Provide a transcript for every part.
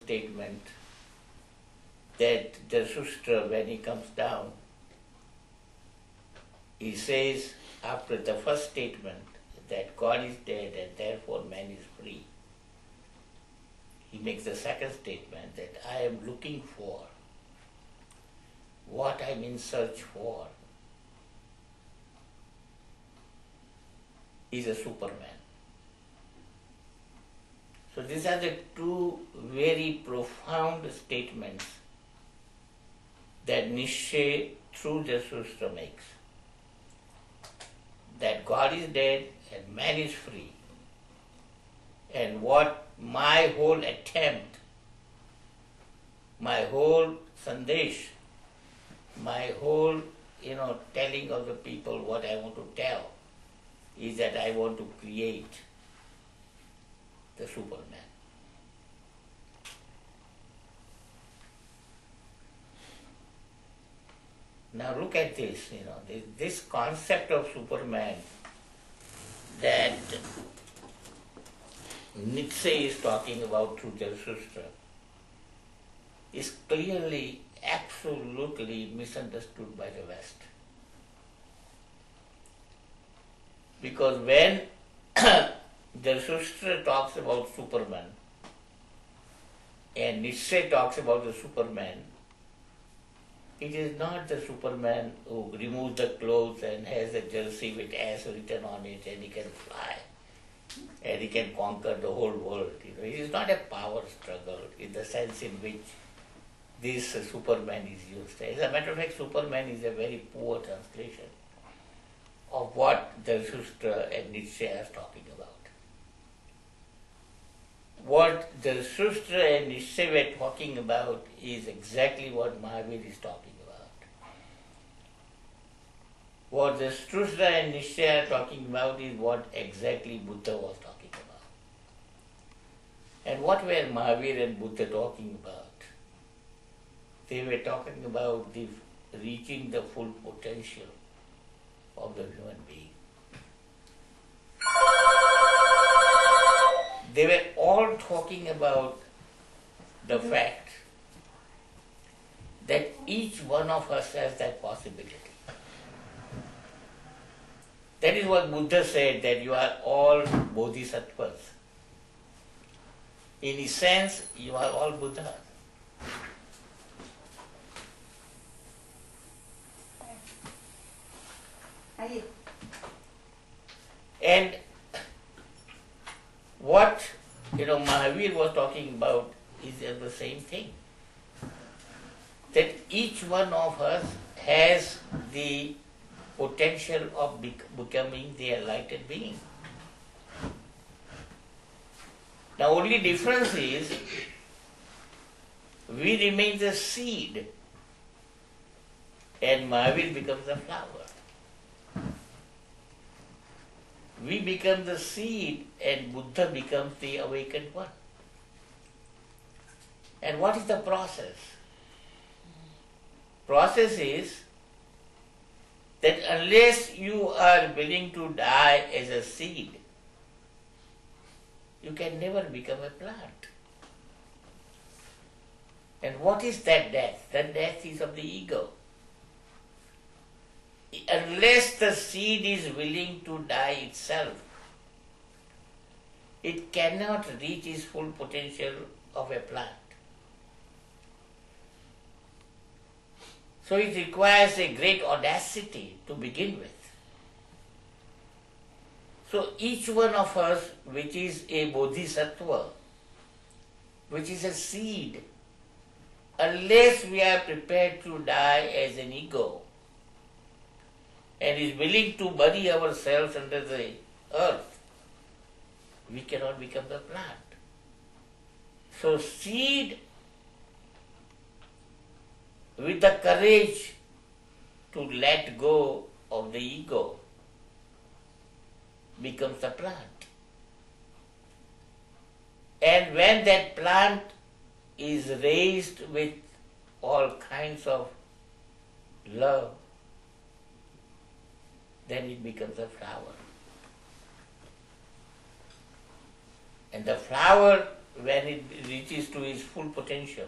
statement that Jarthushtra, when he comes down, he says, after the first statement that God is dead and therefore man is free, he makes the second statement that I am looking for what I'm in search for is a Superman. So these are the two very profound statements that Nietzsche through Jarthushtra makes. That God is dead and man is free. And what my whole attempt, my whole sandesh, my whole, telling of the people what I want to tell is that I want to create the Superman. Now look at this, this concept of Superman that Nietzsche is talking about through Jarthushtra is clearly, absolutely misunderstood by the West. Because when Jarthushtra talks about Superman and Nietzsche talks about the Superman, it is not the Superman who removes the clothes and has a jersey with S written on it and he can fly and he can conquer the whole world. It is not a power struggle in the sense in which this Superman is used. As a matter of fact, Superman is a very poor translation of what Jarthushtra and Nietzsche are talking about. What Jarthushtra and Nietzsche were talking about is exactly what Mahavir is talking about. What Jarthushtra and Nietzsche are talking about is what exactly Buddha was talking about. And what were Mahavir and Buddha talking about? They were talking about the reaching the full potential of the human being. They were all talking about the fact that each one of us has that possibility. That is what Buddha said, that you are all bodhisattvas. In a sense, you are all Buddhas. And what Mahavir was talking about is the same thing. That each one of us has the potential of becoming the enlightened being. The only difference is we remain the seed and Mahavir becomes the flower. We become the seed and Buddha becomes the awakened one. And what is the process? Process is that unless you are willing to die as a seed, you can never become a plant. And what is that death? That death is of the ego. Unless the seed is willing to die itself, it cannot reach its full potential of a plant. So it requires a great audacity to begin with. So each one of us, which is a bodhisattva, which is a seed, unless we are prepared to die as an ego, and is willing to bury ourselves under the earth, we cannot become the plant. So seed with the courage to let go of the ego becomes the plant. And when that plant is raised with all kinds of love, then it becomes a flower. And the flower when it reaches to its full potential,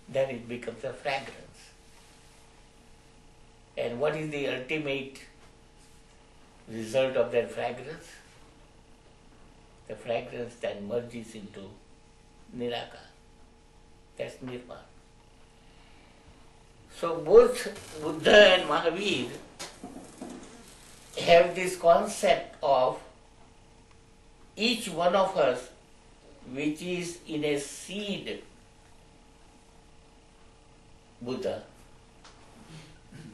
then it becomes a fragrance. And what is the ultimate result of that fragrance? The fragrance then merges into Nirakar. That's Nirvana. So both Buddha and Mahavir have this concept of each one of us which is in a seed Buddha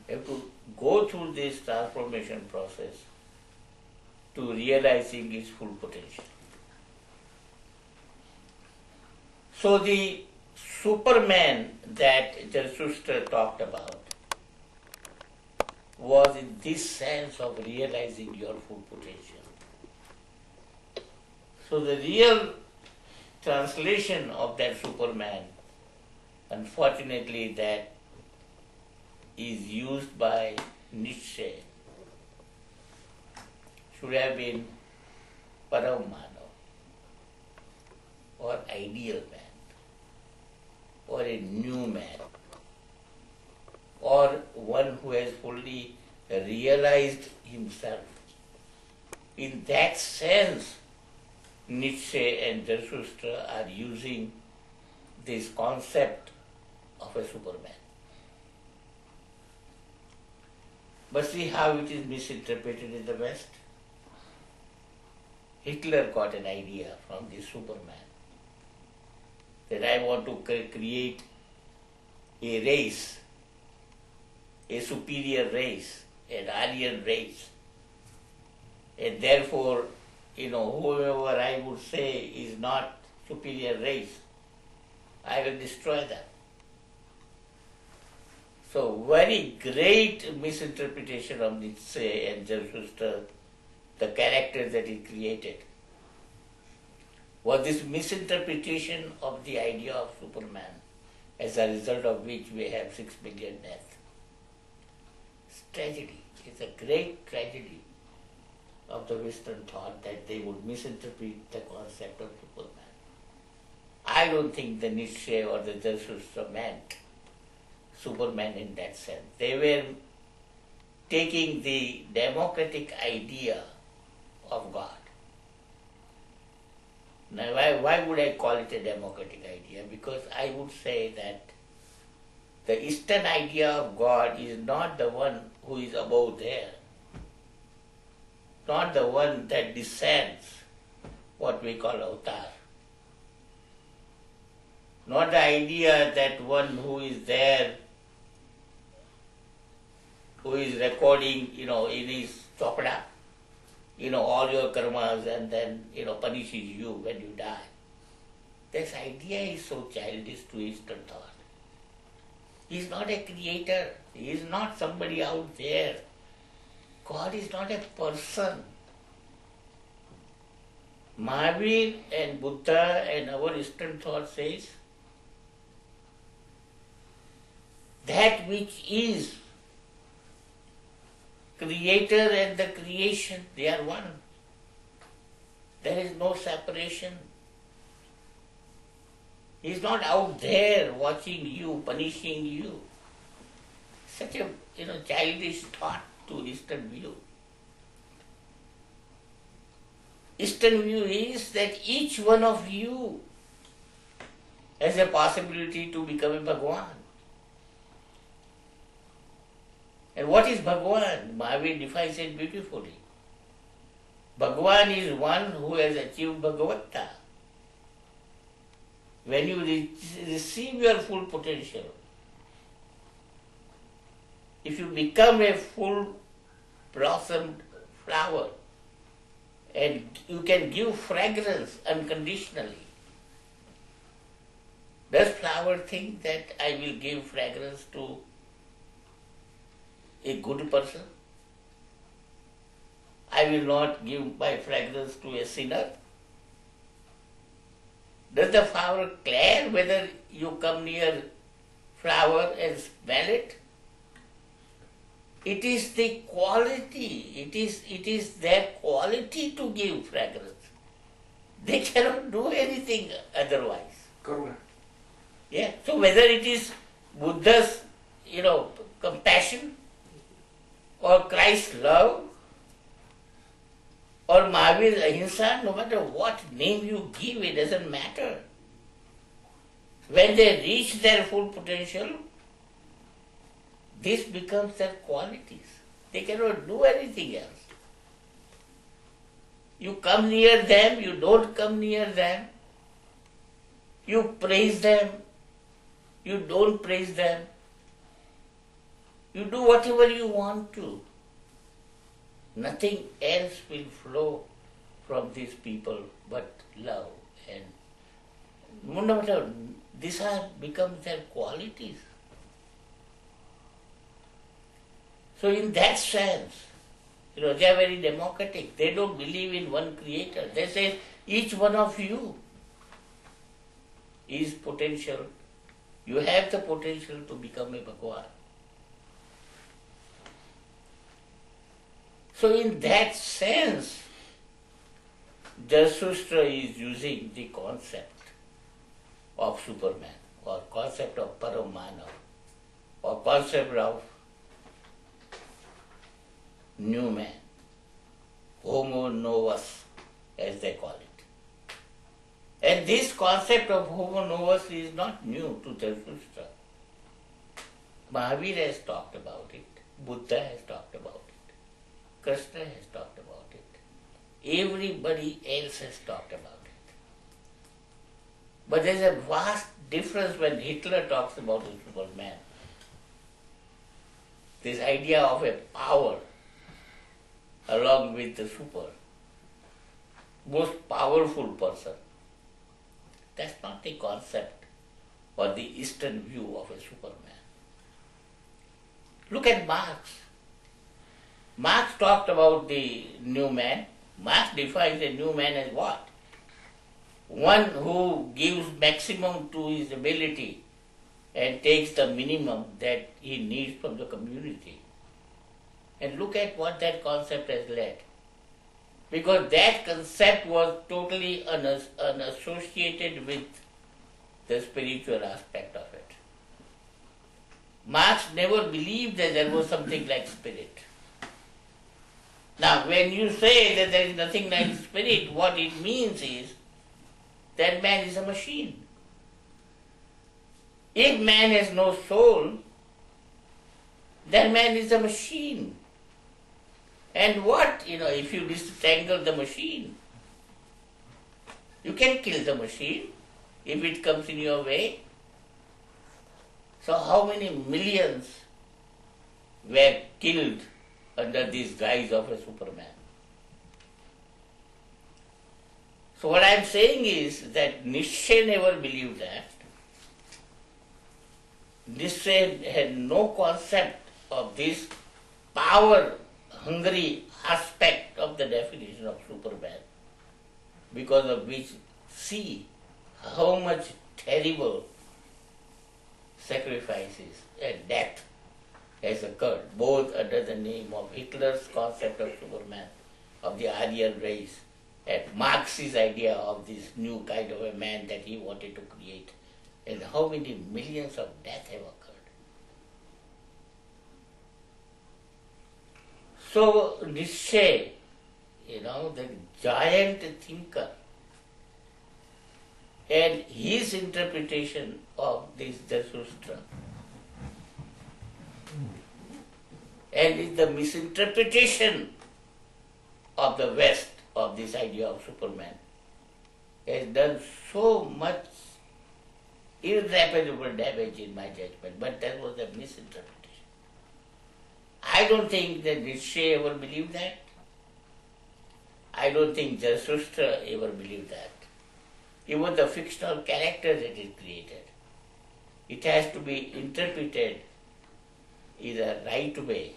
have to go through this transformation process to realizing its full potential. So the Superman that Jarthushtra talked about was in this sense of realizing your full potential. So the real translation of that Superman, unfortunately, that is used by Nietzsche, should have been Paramano, or ideal man, or a new man, or one who has fully realized himself. In that sense, Nietzsche and Jarthushtra are using this concept of a Superman. But see how it is misinterpreted in the West. Hitler got an idea from this Superman that I want to create a race, a superior race, an Aryan race. And therefore, whoever I would say is not superior race, I will destroy them. So very great misinterpretation of Nietzsche and Jarthushtra, the characters that he created, was this misinterpretation of the idea of Superman, as a result of which we have 6 million deaths. It's tragedy. It's a great tragedy of the Western thought that they would misinterpret the concept of Superman. I don't think the Nietzsche or the Jarthushtra meant Superman in that sense. They were taking the democratic idea of God. Now, why would I call it a democratic idea? Because I would say that the Eastern idea of God is not the one who is above there, not the one that descends, what we call avatar. Not the idea that one who is there, who is recording, in his chopada, all your karmas and then, punishes you when you die. This idea is so childish to Eastern thought. He is not a creator. He is not somebody out there. God is not a person. Mahavir and Buddha and our Eastern thought says that which is creator and the creation, they are one. There is no separation. He is not out there watching you, punishing you. Such a childish thought to Eastern view. Eastern view is that each one of you has a possibility to become a Bhagwan. And what is Bhagwan? Mahavir defines it beautifully. Bhagwan is one who has achieved Bhagavatta. When you receive your full potential, if you become a full blossomed flower and you can give fragrance unconditionally, does flower think that I will give fragrance to a good person? I will not give my fragrance to a sinner. Does the flower care whether you come near flower and smell it? It is the quality, it is their quality to give fragrance. They cannot do anything otherwise. Correct. Yeah. So whether it is Buddha's, compassion, or Christ's love, or Mahavir's ahimsa, no matter what name you give, it doesn't matter. When they reach their full potential, this becomes their qualities. They cannot do anything else. You come near them, you don't come near them. You praise them, you don't praise them. You do whatever you want to. Nothing else will flow from these people but love. And no matter, these are become their qualities. So in that sense, they are very democratic. They don't believe in one creator. They say each one of you is potential. You have the potential to become a Bhagwan. So in that sense, Jarthushtra is using the concept of Superman, or concept of Paramana, or concept of new man, Homo novus, as they call it. And this concept of Homo novus is not new to Jarthushtra. Mahavir has talked about it, Buddha has talked about it. Krishna has talked about it. Everybody else has talked about it. But there's a vast difference when Hitler talks about a Superman. This idea of a power along with the super, most powerful person. That's not the concept or the Eastern view of a Superman. Look at Marx. Marx talked about the new man. Marx defines a new man as what? One who gives maximum to his ability and takes the minimum that he needs from the community. And look at what that concept has led. Because that concept was totally unassociated with the spiritual aspect of it. Marx never believed that there was something like spirit. Now, when you say that there is nothing like spirit, what it means is that man is a machine. If man has no soul, then man is a machine. And what, if you disentangle the machine, you can kill the machine if it comes in your way. So how many millions were killed under this guise of a Superman? So what I am saying is that Nietzsche never believed that. Nietzsche had no concept of this power-hungry aspect of the definition of Superman, because of which, see how much terrible sacrifices and death has occurred, both under the name of Hitler's concept of Superman, of the Aryan race, and Marx's idea of this new kind of a man that he wanted to create, and how many millions of deaths have occurred. So Nietzsche, the giant thinker, and his interpretation of this Jarthushtra, and the misinterpretation of the West of this idea of Superman has done so much irreparable damage in my judgment, but that was a misinterpretation. I don't think that Nietzsche ever believed that. I don't think Jarthushtra ever believed that. Even the fictional character that is created, it has to be interpreted in the right way.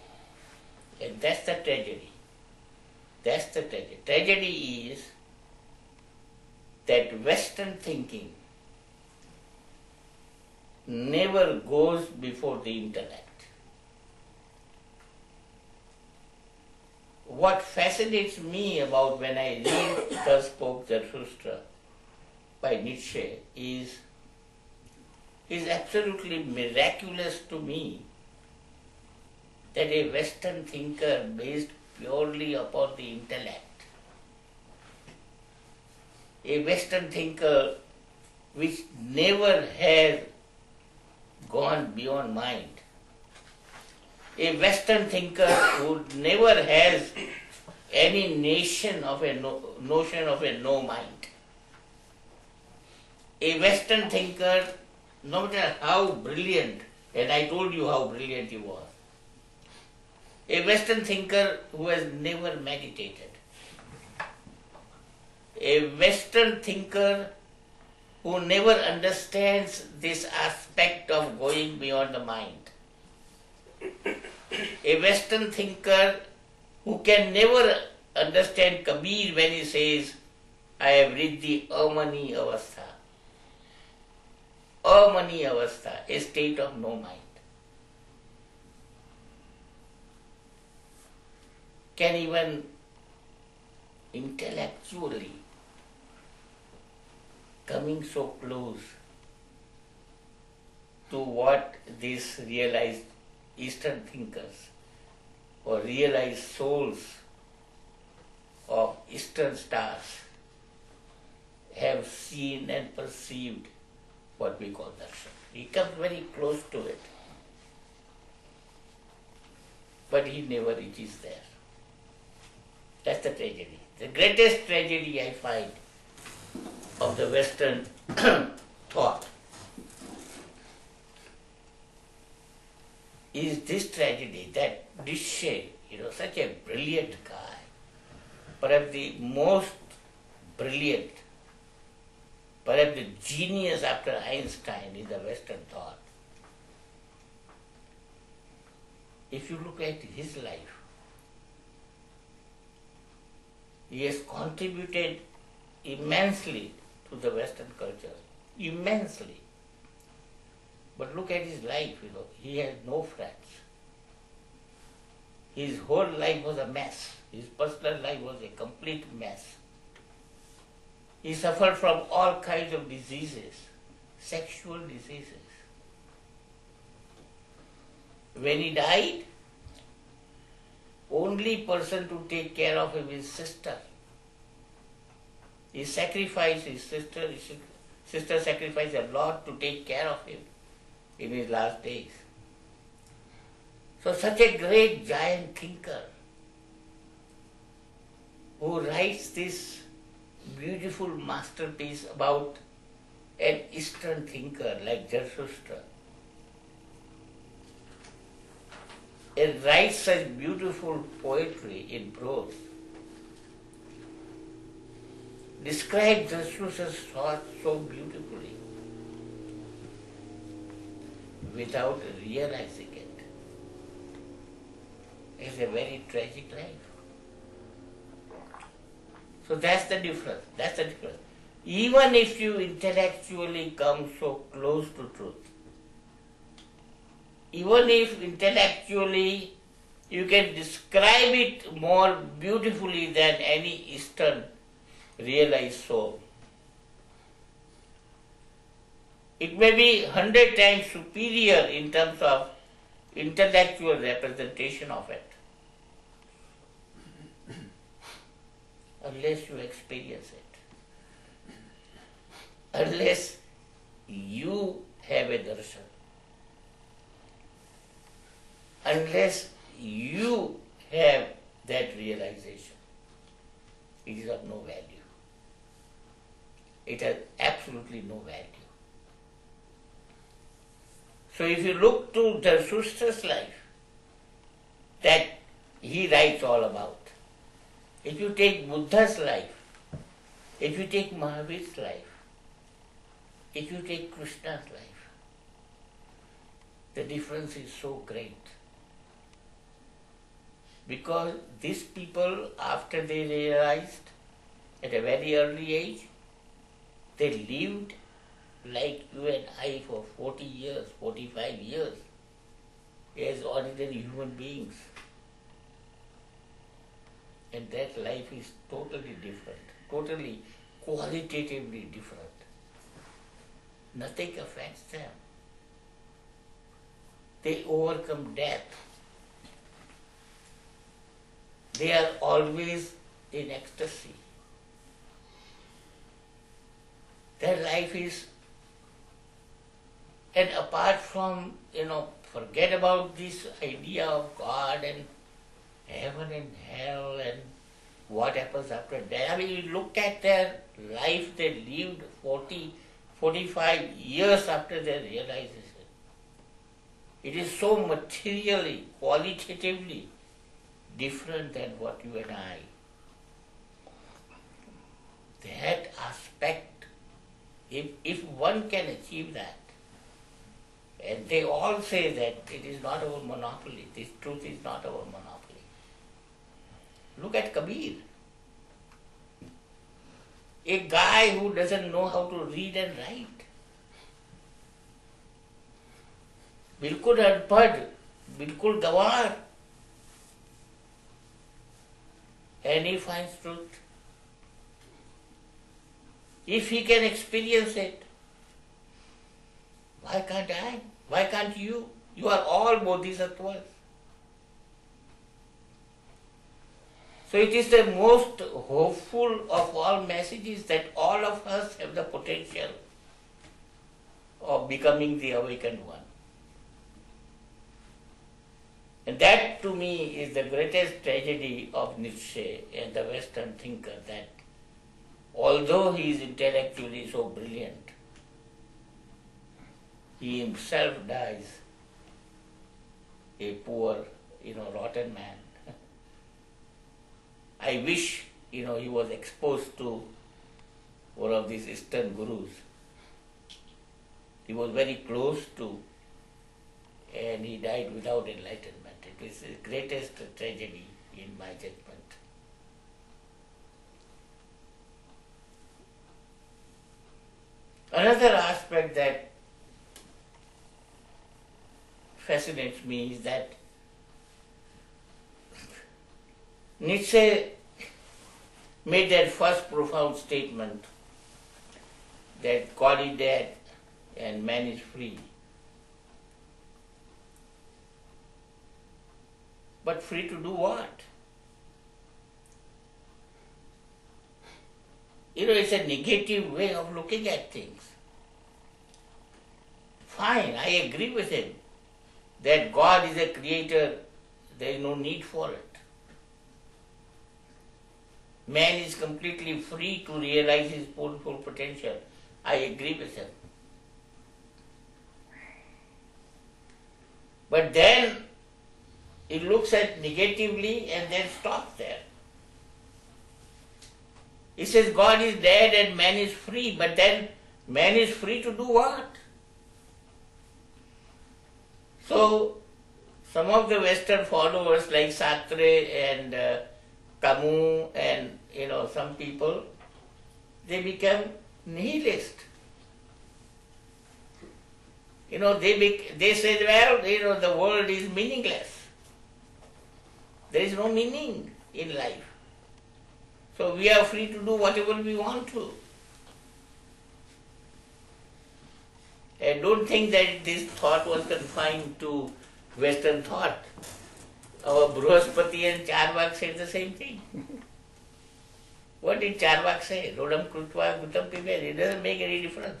And that's the tragedy. That's the tragedy. Tragedy is that Western thinking never goes before the intellect. what fascinates me about when I read Thus Spoke Zarathustra by Nietzsche is absolutely miraculous to me that a Western thinker based purely upon the intellect, a Western thinker which never has gone beyond mind, a Western thinker who never has any notion of a no mind, a Western thinker, no matter how brilliant, and I told you how brilliant he was, a Western thinker who has never meditated, a Western thinker who never understands this aspect of going beyond the mind, a Western thinker who can never understand Kabir when he says, I have reached the Amani Avastha. Amani Avastha, a state of no mind. Can even intellectually coming so close to what these realized Eastern thinkers or realized souls of Eastern stars have seen and perceived what we call darshan. He comes very close to it, but he never reaches there. That's the tragedy. The greatest tragedy I find of the Western thought is this tragedy that Nietzsche, such a brilliant guy, perhaps the most brilliant, perhaps the genius after Einstein in the Western thought. If you look at his life, he has contributed immensely to the Western culture, immensely. But look at his life, he has no friends. His whole life was a mess. His personal life was a complete mess. He suffered from all kinds of diseases, sexual diseases. When he died, only person to take care of him is sister. He sacrificed his sister. His sister sacrificed a lot to take care of him in his last days. So such a great giant thinker who writes this beautiful masterpiece about an Eastern thinker like Jarthushtra, and writes such beautiful poetry in prose, describes Jarthushtra's thoughts so beautifully without realizing it. It's a very tragic life. So that's the difference. That's the difference. Even if you intellectually come so close to truth, even if intellectually you can describe it more beautifully than any Eastern realized soul, it may be 100 times superior in terms of intellectual representation of it, unless you experience it, unless you have a darshan, unless you have that realization, it is of no value. It has absolutely no value. So if you look to Zarathustra's life, that he writes all about, if you take Buddha's life, if you take Mahavir's life, if you take Krishna's life, the difference is so great. Because these people, after they realized at a very early age, they lived like you and I for 40 years, 45 years, as ordinary human beings. And that life is totally different, totally qualitatively different. Nothing affects them. They overcome death. They are always in ecstasy. Their life is, and apart from, forget about this idea of God and heaven and hell and what happens after death. I mean, you look at their life they lived 40, 45 years after their realization. It is so materially, qualitatively different than what you and I. That aspect, if one can achieve that, and they all say that it is not our monopoly, this truth is not our monopoly. Look at Kabir. A guy who doesn't know how to read and write. बिल्कुल अनपढ़, बिल्कुल गंवार. And he finds truth. If he can experience it, why can't I? Why can't you? You are all bodhisattvas. So it is the most hopeful of all messages that all of us have the potential of becoming the awakened one. And that to me is the greatest tragedy of Nietzsche and the Western thinker, that although he is intellectually so brilliant, he himself dies a poor, rotten man. I wish, he was exposed to one of these Eastern gurus. He was very close to, and he died without enlightenment. It is the greatest tragedy in my judgment. Another aspect that fascinates me is that Nietzsche made that first profound statement that God is dead and man is free. But free to do what? It's a negative way of looking at things. Fine, I agree with him that God is a creator, there is no need for it. Man is completely free to realize his full potential. I agree with him. But then it looks at negatively and then stops there. He says God is dead and man is free, but then man is free to do what? So some of the Western followers like Sartre and Camus and some people, they become nihilist. They say, well, the world is meaningless. There is no meaning in life. So we are free to do whatever we want to. And don't think that this thought was confined to Western thought. Our Bruhaspati and Charvak said the same thing. What did Charvak say? Rodam krutva gutam pibe. It doesn't make any difference,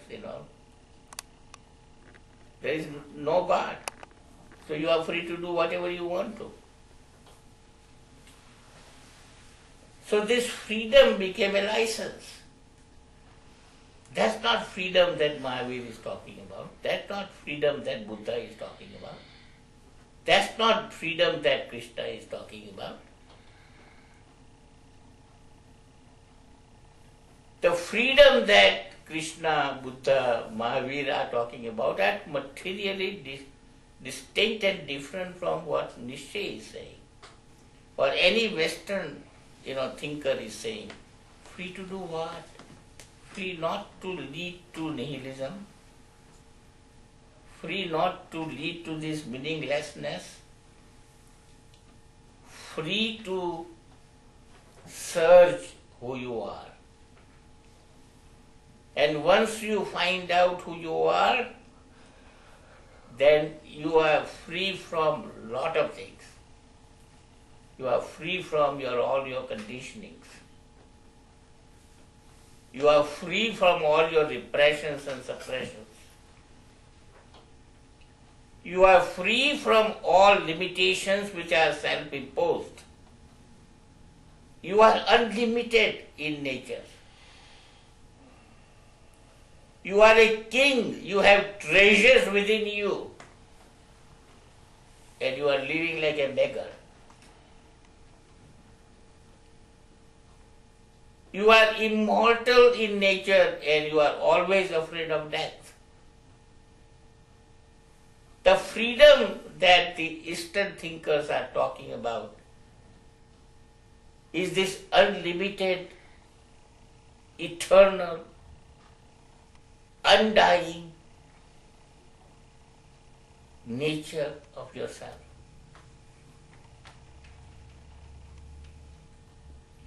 There is no God. So you are free to do whatever you want to. So this freedom became a license. That's not freedom that Mahavir is talking about. That's not freedom that Buddha is talking about. That's not freedom that Krishna is talking about. The freedom that Krishna, Buddha, Mahavir are talking about are materially distinct and different from what Nietzsche is saying, or any Western thinker is saying. Free to do what? Free not to lead to nihilism, free not to lead to this meaninglessness, free to search who you are. And once you find out who you are, then you are free from lot of things. You are free from all your conditionings. You are free from all your repressions and suppressions. You are free from all limitations which are self-imposed. You are unlimited in nature. You are a king. You have treasures within you. And you are living like a beggar. You are immortal in nature and you are always afraid of death. The freedom that the Eastern thinkers are talking about is this unlimited, eternal, undying nature of yourself.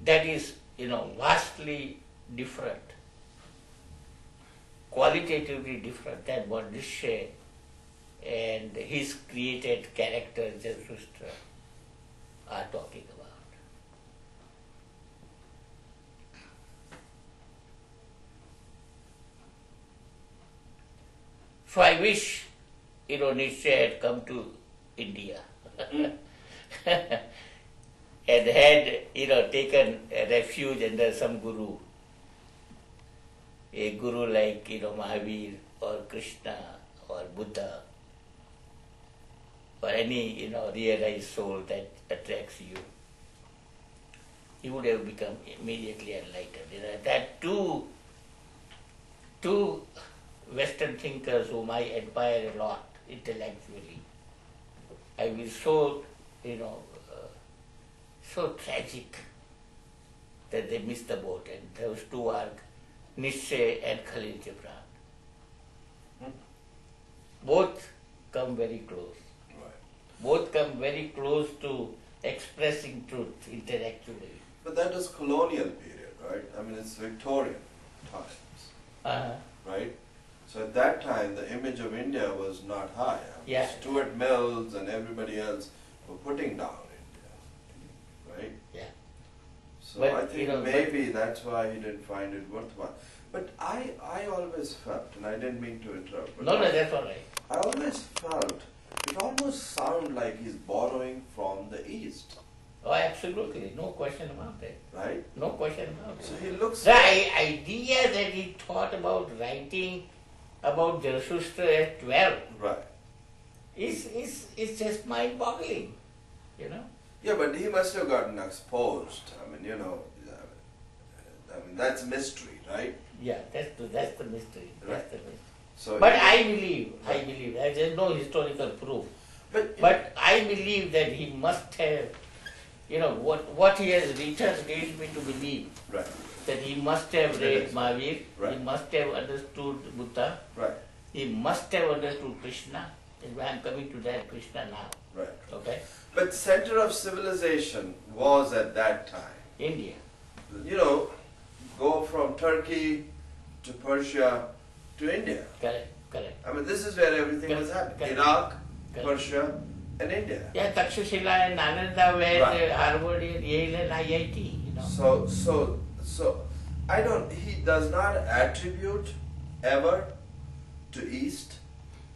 That is, vastly different, qualitatively different than what Nietzsche and his created character Jarthushtra are talking about. So I wish, Nietzsche had come to India and had, taken a refuge under some guru, a guru like, Mahavir or Krishna or Buddha or any, realized soul that attracts you. He would have become immediately enlightened. That two Western thinkers whom I admire a lot intellectually, I was so, so tragic that they missed the boat, and those two are Nietzsche and Khalil Gibran. Both come very close. Right. Both come very close to expressing truth intellectually. But that is colonial period, right? I mean, it's Victorian times, right? So at that time, the image of India was not high. Stuart Mills and everybody else were putting down India, right? Yeah. So but, I think maybe that's why he didn't find it worthwhile. But I always felt, and I didn't mean to interrupt. But no, that's all right. I always felt it almost sounded like he's borrowing from the East. Oh, absolutely. No question about that. Right? No question about it. So he looks... The idea that he thought about writing about Jarthushtra at 12 right. is just mind-boggling, Yeah, but he must have gotten exposed. I mean, that's mystery, right? Yeah, that's the mystery. Right. That's the mystery. So but I believe, there's no historical proof. But I believe that he must have, what he has written leads me to believe. Right. That he must have read Mahavir, right. He must have understood Buddha, right. He must have understood Krishna. That's why I'm coming to that Krishna now. Right. Okay? But center of civilization was at that time India. Go from Turkey to Persia to India. Correct. I mean, this is where everything was happening. Iraq, Persia, and India. Yeah, Takshashila and Nalanda were Harvard, Yale, and IIT. So he does not attribute ever to East,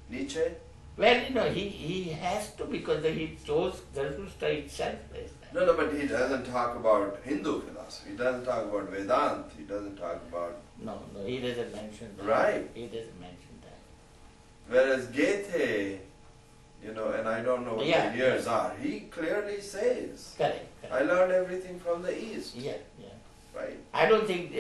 Nietzsche? Well, he has to, because he chose Jarthushtra itself. No, but he doesn't talk about Hindu philosophy. He doesn't talk about Vedanta. He doesn't talk about... No, he doesn't mention that. Right. He doesn't mention that. Whereas Goethe, and I don't know what the years are, he clearly says, Correct. I learned everything from the East. Yeah. Right. I don't think